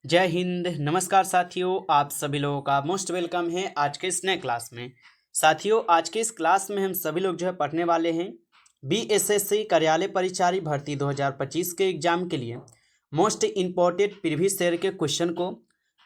जय हिंद। नमस्कार साथियों, आप सभी लोगों का मोस्ट वेलकम है आज के इस नए क्लास में। साथियों, आज के इस क्लास में हम सभी लोग जो है पढ़ने वाले हैं बीएसएससी कार्यालय परिचारी भर्ती 2025 के एग्जाम के लिए मोस्ट इम्पोर्टेंट प्रीवियस ईयर के क्वेश्चन को,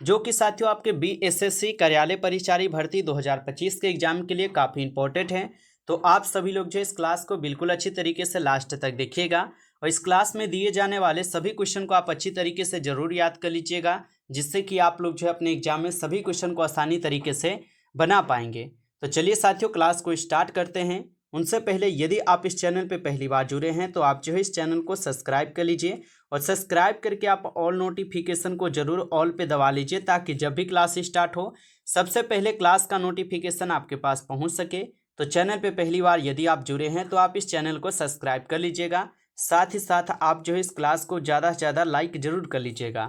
जो कि साथियों आपके बीएसएससी कार्यालय परिचारी भर्ती 2025 के एग्जाम के लिए काफ़ी इंपॉर्टेंट है। तो आप सभी लोग जो इस क्लास को बिल्कुल अच्छी तरीके से लास्ट तक देखिएगा और इस क्लास में दिए जाने वाले सभी क्वेश्चन को आप अच्छी तरीके से जरूर याद कर लीजिएगा, जिससे कि आप लोग जो है अपने एग्जाम में सभी क्वेश्चन को आसानी तरीके से बना पाएंगे। तो चलिए साथियों, क्लास को स्टार्ट करते हैं। उनसे पहले यदि आप इस चैनल पे पहली बार जुड़े हैं तो आप जो है इस चैनल को सब्सक्राइब कर लीजिए और सब्सक्राइब करके आप ऑल नोटिफिकेशन को जरूर ऑल पे दबा लीजिए, ताकि जब भी क्लास स्टार्ट हो सबसे पहले क्लास का नोटिफिकेशन आपके पास पहुंच सके। तो चैनल पे पहली बार यदि आप जुड़े हैं तो आप इस चैनल को सब्सक्राइब कर लीजिएगा, साथ ही साथ आप जो है इस क्लास को ज़्यादा से ज़्यादा लाइक जरूर कर लीजिएगा।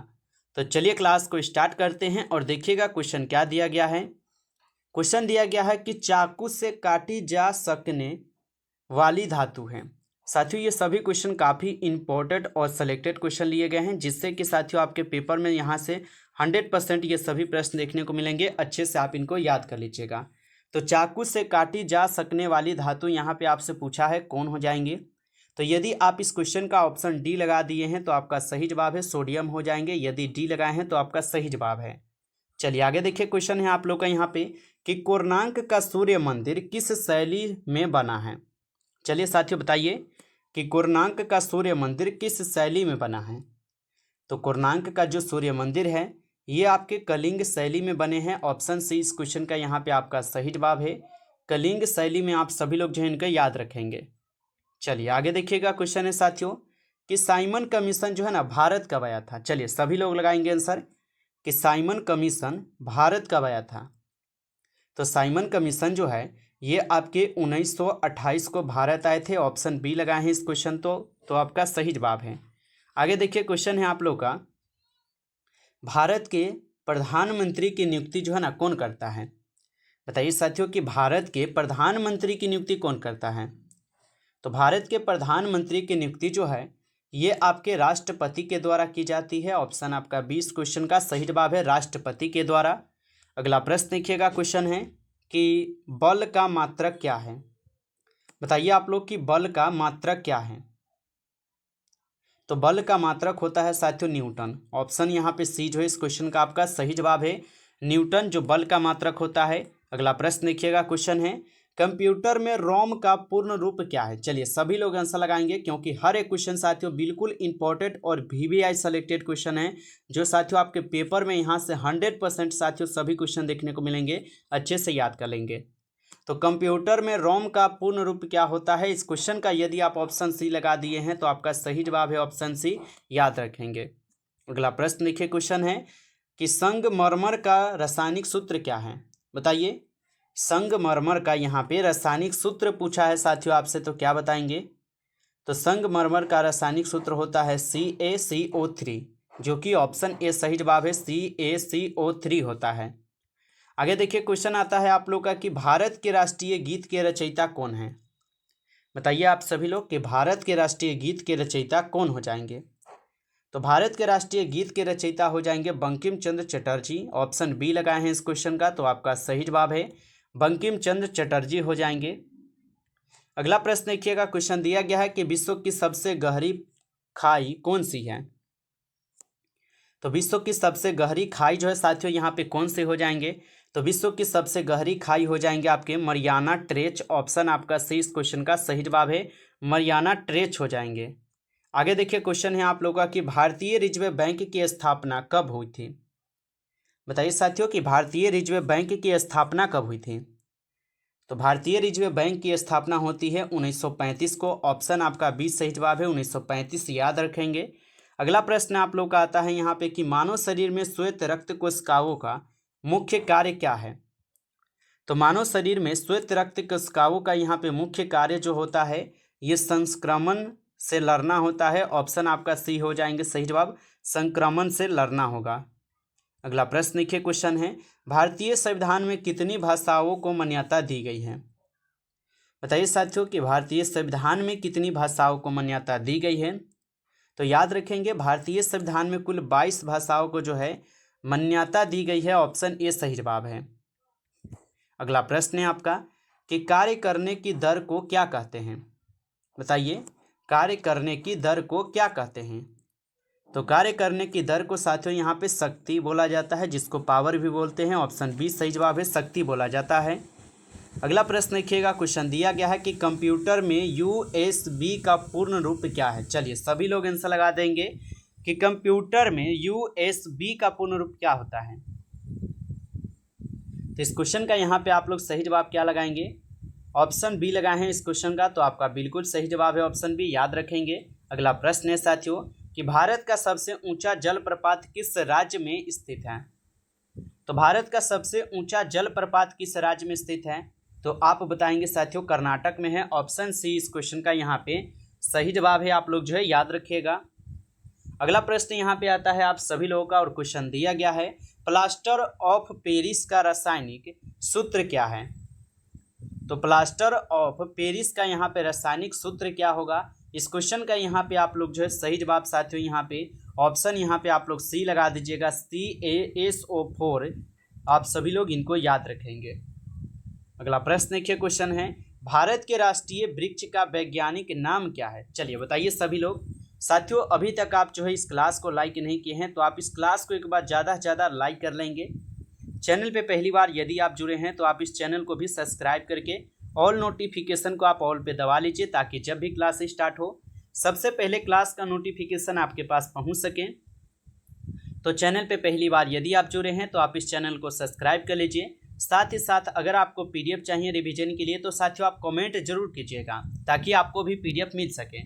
तो चलिए क्लास को स्टार्ट करते हैं और देखिएगा क्वेश्चन क्या दिया गया है। क्वेश्चन दिया गया है कि चाकू से काटी जा सकने वाली धातु है। साथियों, ये सभी क्वेश्चन काफ़ी इंपॉर्टेंट और सेलेक्टेड क्वेश्चन लिए गए हैं, जिससे कि साथियों आपके पेपर में यहाँ से 100% ये सभी प्रश्न देखने को मिलेंगे। अच्छे से आप इनको याद कर लीजिएगा। तो चाकू से काटी जा सकने वाली धातु यहाँ पे आपसे पूछा है, कौन हो जाएंगे। तो यदि आप इस क्वेश्चन का ऑप्शन डी लगा दिए हैं तो आपका सही जवाब है सोडियम हो जाएंगे। यदि डी लगाए हैं तो आपका सही जवाब है। चलिए आगे देखिए, क्वेश्चन है आप लोग का यहाँ पे कि कोणार्क का सूर्य मंदिर किस शैली में बना है। चलिए साथियों बताइए कि कोणार्क का सूर्य मंदिर किस शैली में बना है। तो कोणार्क का जो सूर्य मंदिर है ये आपके कलिंग शैली में बने हैं। ऑप्शन सी इस क्वेश्चन का यहाँ पे आपका सही जवाब है। कलिंग शैली में आप सभी लोग जो है इनको याद रखेंगे। चलिए आगे देखिएगा, क्वेश्चन है साथियों कि साइमन कमीशन जो है ना भारत कब आया था। चलिए सभी लोग लगाएंगे आंसर कि साइमन कमीशन भारत कब आया था। तो साइमन कमीशन जो है ये आपके 1928 को भारत आए थे। ऑप्शन बी लगाए हैं इस क्वेश्चन तो आपका सही जवाब है। आगे देखिए, क्वेश्चन है आप लोग का भारत के प्रधानमंत्री की नियुक्ति जो है ना कौन करता है। बताइए साथियों कि भारत के प्रधानमंत्री की नियुक्ति कौन करता है। तो भारत के प्रधानमंत्री की नियुक्ति जो है ये आपके राष्ट्रपति के द्वारा की जाती है। ऑप्शन आपका 20 क्वेश्चन का सही जवाब है, राष्ट्रपति के द्वारा। अगला प्रश्न देखिएगा, क्वेश्चन है कि बल का मात्रक क्या है। बताइए आप लोग कि बल का मात्रक क्या है। तो बल का मात्रक होता है साथियों न्यूटन। ऑप्शन यहाँ पे सी जो है इस क्वेश्चन का आपका सही जवाब है, न्यूटन जो बल का मात्रक होता है। अगला प्रश्न देखिएगा, क्वेश्चन है कंप्यूटर में रोम का पूर्ण रूप क्या है। चलिए सभी लोग आंसर लगाएंगे, क्योंकि हर एक क्वेश्चन साथियों बिल्कुल इंपॉर्टेंट और वीवीआई सेलेक्टेड क्वेश्चन है, जो साथियों आपके पेपर में यहाँ से 100% साथियों सभी क्वेश्चन देखने को मिलेंगे। अच्छे से याद कर लेंगे। तो कंप्यूटर में रोम का पूर्ण रूप क्या होता है, इस क्वेश्चन का यदि आप ऑप्शन सी लगा दिए हैं तो आपका सही जवाब है ऑप्शन सी, याद रखेंगे। अगला प्रश्न देखिए, क्वेश्चन है कि संगमरमर का रासायनिक सूत्र क्या है। बताइए संगमरमर का यहाँ पे रासायनिक सूत्र पूछा है साथियों आपसे, तो क्या बताएंगे। तो संगमरमर का रासायनिक सूत्र होता है CaCO3, जो कि ऑप्शन ए सही जवाब है, CaCO3 होता है। आगे देखिए, क्वेश्चन आता है आप लोग का कि भारत के राष्ट्रीय गीत के रचयिता कौन है। बताइए आप सभी लोग कि भारत के राष्ट्रीय गीत के रचयिता कौन हो जाएंगे। तो भारत के राष्ट्रीय गीत के रचयिता हो जाएंगे बंकिम चंद्र चटर्जी। ऑप्शन बी लगाए हैं इस क्वेश्चन का, तो आपका सही जवाब है बंकिम चंद्र चटर्जी हो जाएंगे। अगला प्रश्न देखिएगा, क्वेश्चन दिया गया है कि विश्व की सबसे गहरी खाई कौन सी है। तो विश्व की सबसे गहरी खाई जो है साथियों यहाँ पे कौन से हो जाएंगे। तो विश्व की सबसे गहरी खाई हो जाएंगे आपके मरियाना ट्रेच। ऑप्शन आपका सी इस क्वेश्चन का सही जवाब है, मरियाना ट्रेच हो जाएंगे। आगे देखिए, क्वेश्चन है आप लोगों का कि भारतीय रिजर्व बैंक की स्थापना कब हुई थी। बताइए साथियों कि भारतीय रिजर्व बैंक की स्थापना कब हुई थी। तो भारतीय रिजर्व बैंक की स्थापना होती है 1935 को। ऑप्शन आपका 20 सही जवाब है, 1935 याद रखेंगे। अगला प्रश्न आप लोग का आता है यहाँ पे कि मानव शरीर में श्वेत रक्त कोशिकाओं का मुख्य कार्य क्या है। तो मानव शरीर में श्वेत रक्त कोशिकाओं का यहाँ पे मुख्य कार्य जो होता है ये संक्रमण से लड़ना होता है। ऑप्शन आपका सी हो जाएंगे सही जवाब, संक्रमण से लड़ना होगा। अगला प्रश्न देखिए, क्वेश्चन है भारतीय संविधान में कितनी भाषाओं को मान्यता दी गई है। बताइए साथियों कि भारतीय संविधान में कितनी भाषाओं को मान्यता दी गई है। तो याद रखेंगे भारतीय संविधान में कुल 22 भाषाओं को जो है मान्यता दी गई है। ऑप्शन ए सही जवाब है। अगला प्रश्न है आपका कि कार्य करने की दर को क्या कहते हैं? बताइए, कार्य करने की दर को क्या कहते हैं? तो कार्य करने की दर को साथियों यहाँ पे शक्ति बोला जाता है, जिसको पावर भी बोलते हैं। ऑप्शन बी सही जवाब है, शक्ति बोला जाता है। अगला प्रश्न देखिएगा, क्वेश्चन दिया गया है कि कंप्यूटर में यूएसबी का पूर्ण रूप क्या है? चलिए सभी लोग आंसर लगा देंगे कि कंप्यूटर में यूएसबी का पूर्ण रूप क्या होता है। तो इस क्वेश्चन का यहाँ पे आप लोग सही जवाब क्या लगाएंगे? ऑप्शन बी लगाए हैं इस क्वेश्चन का, तो आपका बिल्कुल सही जवाब है ऑप्शन बी, याद रखेंगे। अगला प्रश्न है साथियों कि भारत का सबसे ऊंचा जलप्रपात किस राज्य में स्थित है? तो भारत का सबसे ऊंचा जलप्रपात किस राज्य में स्थित है? तो आप बताएंगे साथियों कर्नाटक में है। ऑप्शन सी इस क्वेश्चन का यहाँ पे सही जवाब है, आप लोग जो है याद रखिएगा। अगला प्रश्न यहाँ पे आता है आप सभी लोगों का, और क्वेश्चन दिया गया है प्लास्टर ऑफ पेरिस का रासायनिक सूत्र क्या है? तो प्लास्टर ऑफ पेरिस का यहाँ पे रासायनिक सूत्र क्या होगा? इस क्वेश्चन का यहाँ पे आप लोग जो है सही जवाब साथियों यहाँ पे ऑप्शन यहाँ पे आप लोग सी लगा दीजिएगा, CaSO4। आप सभी लोग इनको याद रखेंगे। अगला प्रश्न देखिए, क्वेश्चन है भारत के राष्ट्रीय वृक्ष का वैज्ञानिक नाम क्या है? चलिए बताइए सभी लोग। साथियों अभी तक आप जो है इस क्लास को लाइक नहीं किए हैं, तो आप इस क्लास को एक बार ज़्यादा से ज़्यादा लाइक कर लेंगे। चैनल पे पहली बार यदि आप जुड़े हैं तो आप इस चैनल को भी सब्सक्राइब करके ऑल नोटिफिकेशन को आप ऑल पे दबा लीजिए, ताकि जब भी क्लास स्टार्ट हो सबसे पहले क्लास का नोटिफिकेशन आपके पास पहुंच सके। तो चैनल पे पहली बार यदि आप जुड़े हैं तो आप इस चैनल को सब्सक्राइब कर लीजिए। साथ ही साथ अगर आपको PDF चाहिए रिवीजन के लिए तो साथियों आप कमेंट जरूर कीजिएगा, ताकि आपको भी PDF मिल सके।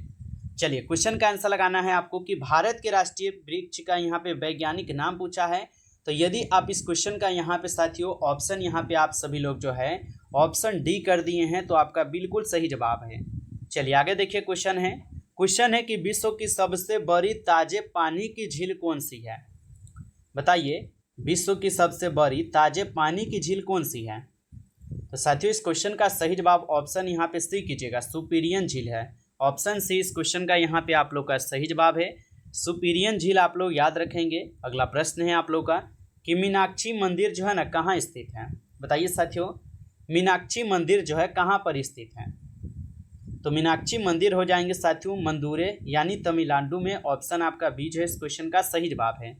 चलिए क्वेश्चन का आंसर लगाना है आपको कि भारत के राष्ट्रीय वृक्ष का यहाँ पे वैज्ञानिक नाम पूछा है। तो यदि आप इस क्वेश्चन का यहाँ पे साथियों ऑप्शन यहाँ पे आप सभी लोग जो है ऑप्शन डी कर दिए हैं, तो आपका बिल्कुल सही जवाब है। चलिए आगे देखिए, क्वेश्चन है कि विश्व की सबसे बड़ी ताजे पानी की झील कौन सी है? बताइए, विश्व की सबसे बड़ी ताजे पानी की झील कौन सी है? तो साथियों इस क्वेश्चन का सही जवाब ऑप्शन यहाँ पे सी कीजिएगा, सुपीरियन झील है। ऑप्शन सी इस क्वेश्चन का यहाँ पे आप लोग का सही जवाब है, सुपीरियन झील आप लोग याद रखेंगे। अगला प्रश्न है आप लोग का कि मीनाक्षी मंदिर जो है ना कहाँ स्थित है? बताइए साथियों, मीनाक्षी मंदिर जो है कहाँ पर स्थित है? तो मीनाक्षी मंदिर हो जाएंगे साथियों मंदुरे यानी तमिलनाडु में। ऑप्शन आपका बी जो है इस क्वेश्चन का सही जवाब है।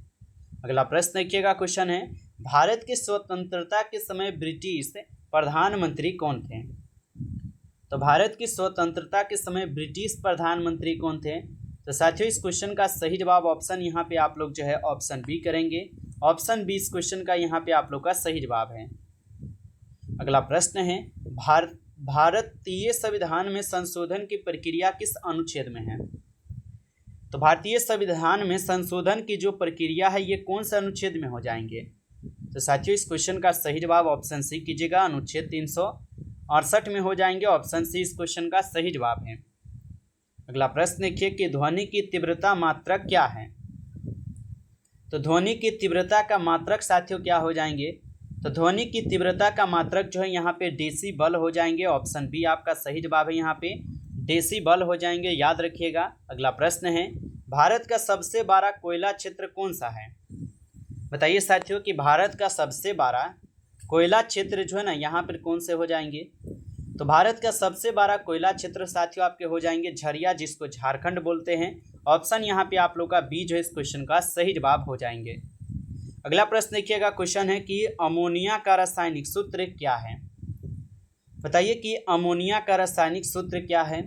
अगला प्रश्न देखिएगा, क्वेश्चन है भारत की स्वतंत्रता के समय ब्रिटिश प्रधानमंत्री कौन थे? तो भारत की स्वतंत्रता के समय ब्रिटिश प्रधानमंत्री कौन थे? तो साथियों इस क्वेश्चन का सही जवाब ऑप्शन यहाँ पे आप लोग जो है ऑप्शन बी करेंगे। ऑप्शन बी इस क्वेश्चन का यहाँ पे आप लोग का सही जवाब है। अगला प्रश्न है भारतीय संविधान में संशोधन की प्रक्रिया किस अनुच्छेद में है? तो भारतीय संविधान में संशोधन की जो प्रक्रिया है ये कौन से अनुच्छेद में हो जाएंगे? तो साथियों इस क्वेश्चन का सही जवाब ऑप्शन सी कीजिएगा, अनुच्छेद 368 में हो जाएंगे। ऑप्शन सी इस क्वेश्चन का सही जवाब है। अगला प्रश्न देखिए कि ध्वनि की तीव्रता मात्रक क्या है? तो ध्वनि की तीव्रता का मात्रक साथियों क्या हो जाएंगे? तो ध्वनि की तीव्रता का मात्रक जो है यहाँ पे डेसिबल हो जाएंगे। ऑप्शन बी आपका सही जवाब है, यहाँ पे डेसिबल हो जाएंगे, याद रखिएगा। अगला प्रश्न है भारत का सबसे बड़ा कोयला क्षेत्र कौन सा है? बताइए साथियों कि भारत का सबसे बड़ा कोयला क्षेत्र जो है ना यहाँ पर कौन से हो जाएंगे? तो भारत का सबसे बड़ा कोयला क्षेत्र साथियों आपके हो जाएंगे झरिया, जिसको झारखंड बोलते हैं। ऑप्शन यहाँ पे आप लोग का बी जो है इस क्वेश्चन का सही जवाब हो जाएंगे। अगला प्रश्न देखिएगा, क्वेश्चन है कि अमोनिया का रासायनिक सूत्र क्या है? बताइए कि अमोनिया का रासायनिक सूत्र क्या है?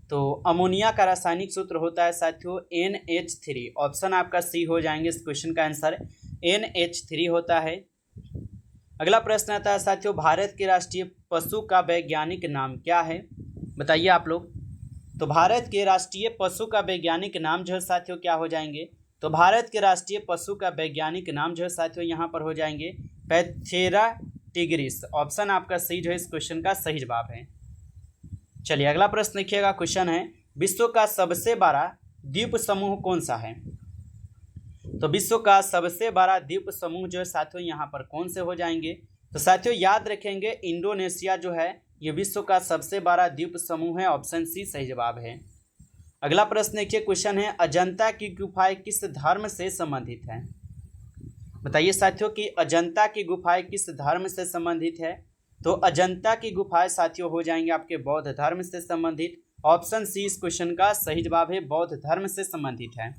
तो अमोनिया का रासायनिक सूत्र होता है साथियों NH3। ऑप्शन आपका सी हो जाएंगे इस क्वेश्चन का आंसर, NH3 होता है। अगला प्रश्न आता है साथियों भारत के राष्ट्रीय पशु का वैज्ञानिक नाम क्या है? बताइए आप लोग। तो भारत के राष्ट्रीय पशु का वैज्ञानिक नाम जो है साथियों क्या हो जाएंगे? तो भारत के राष्ट्रीय पशु का वैज्ञानिक नाम जो है साथियों यहाँ पर हो जाएंगे पैंथेरा टिग्रिस। ऑप्शन आपका सी जो है इस क्वेश्चन का सही जवाब है। चलिए अगला प्रश्न देखिएगा, क्वेश्चन है विश्व का सबसे बड़ा द्वीप समूह कौन सा है? तो विश्व का सबसे बड़ा द्वीप समूह जो है साथियों यहाँ पर कौन से हो जाएंगे? तो साथियों याद रखेंगे इंडोनेशिया जो है ये विश्व का सबसे बड़ा द्वीप समूह है। ऑप्शन सी सही जवाब है। अगला प्रश्न देखिए, क्वेश्चन है अजंता की गुफाएं किस धर्म से संबंधित है? बताइए साथियों कि अजंता की गुफाएं किस धर्म से संबंधित है? तो अजंता की गुफाएं साथियों हो जाएंगे आपके बौद्ध धर्म से संबंधित। ऑप्शन सी इस क्वेश्चन का सही जवाब है, बौद्ध धर्म से संबंधित है।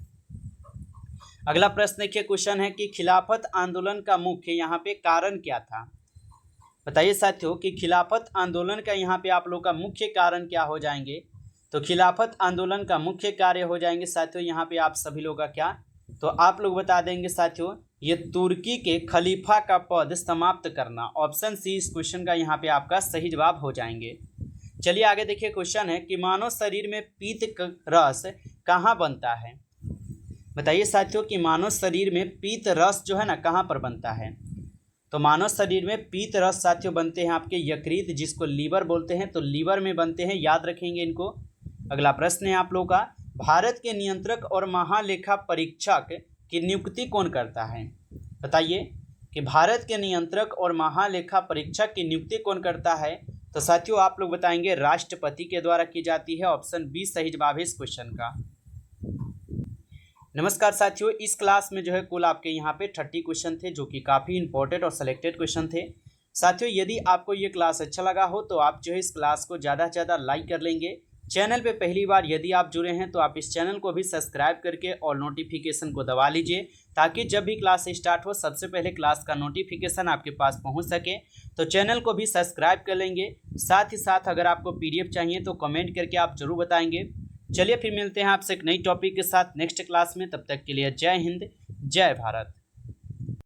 अगला प्रश्न देखिए, क्वेश्चन है कि खिलाफत आंदोलन का मुख्य यहाँ पे कारण क्या था? बताइए साथियों कि खिलाफत आंदोलन का यहाँ पे आप लोग का मुख्य कारण क्या हो जाएंगे? तो खिलाफत आंदोलन का मुख्य कार्य हो जाएंगे साथियों यहाँ पे आप सभी लोग का क्या? तो आप लोग बता देंगे साथियों ये तुर्की के खलीफा का पद समाप्त करना। ऑप्शन सी इस क्वेश्चन का यहाँ पे आपका सही जवाब हो जाएंगे। चलिए आगे देखिए, क्वेश्चन है कि मानव शरीर में पीत रस कहाँ बनता है? बताइए साथियों कि मानव शरीर में पीत रस जो है ना कहाँ पर बनता है? तो मानव शरीर में पीत रस साथियों बनते हैं आपके यकृत, जिसको लीवर बोलते हैं, तो लीवर में बनते हैं, याद रखेंगे इनको। अगला प्रश्न है आप लोगों का, भारत के नियंत्रक और महालेखा परीक्षक की नियुक्ति कौन करता है? बताइए कि भारत के नियंत्रक और महालेखा परीक्षक की नियुक्ति कौन करता है? तो साथियों आप लोग बताएंगे राष्ट्रपति के द्वारा की जाती है। ऑप्शन बी सही जवाब है इस क्वेश्चन का। नमस्कार साथियों, इस क्लास में जो है कुल आपके यहाँ पे 30 क्वेश्चन थे, जो कि काफ़ी इंपॉर्टेंट और सिलेक्टेड क्वेश्चन थे। साथियों यदि आपको ये क्लास अच्छा लगा हो तो आप जो है इस क्लास को ज़्यादा से ज़्यादा लाइक कर लेंगे। चैनल पे पहली बार यदि आप जुड़े हैं तो आप इस चैनल को भी सब्सक्राइब करके और नोटिफिकेशन को दबा लीजिए, ताकि जब भी क्लास स्टार्ट हो सबसे पहले क्लास का नोटिफिकेशन आपके पास पहुंच सके। तो चैनल को भी सब्सक्राइब कर लेंगे। साथ ही साथ अगर आपको PDF चाहिए तो कमेंट करके आप जरूर बताएंगे। चलिए फिर मिलते हैं आपसे एक नई टॉपिक के साथ नेक्स्ट क्लास में। तब तक के लिए जय हिंद, जय भारत।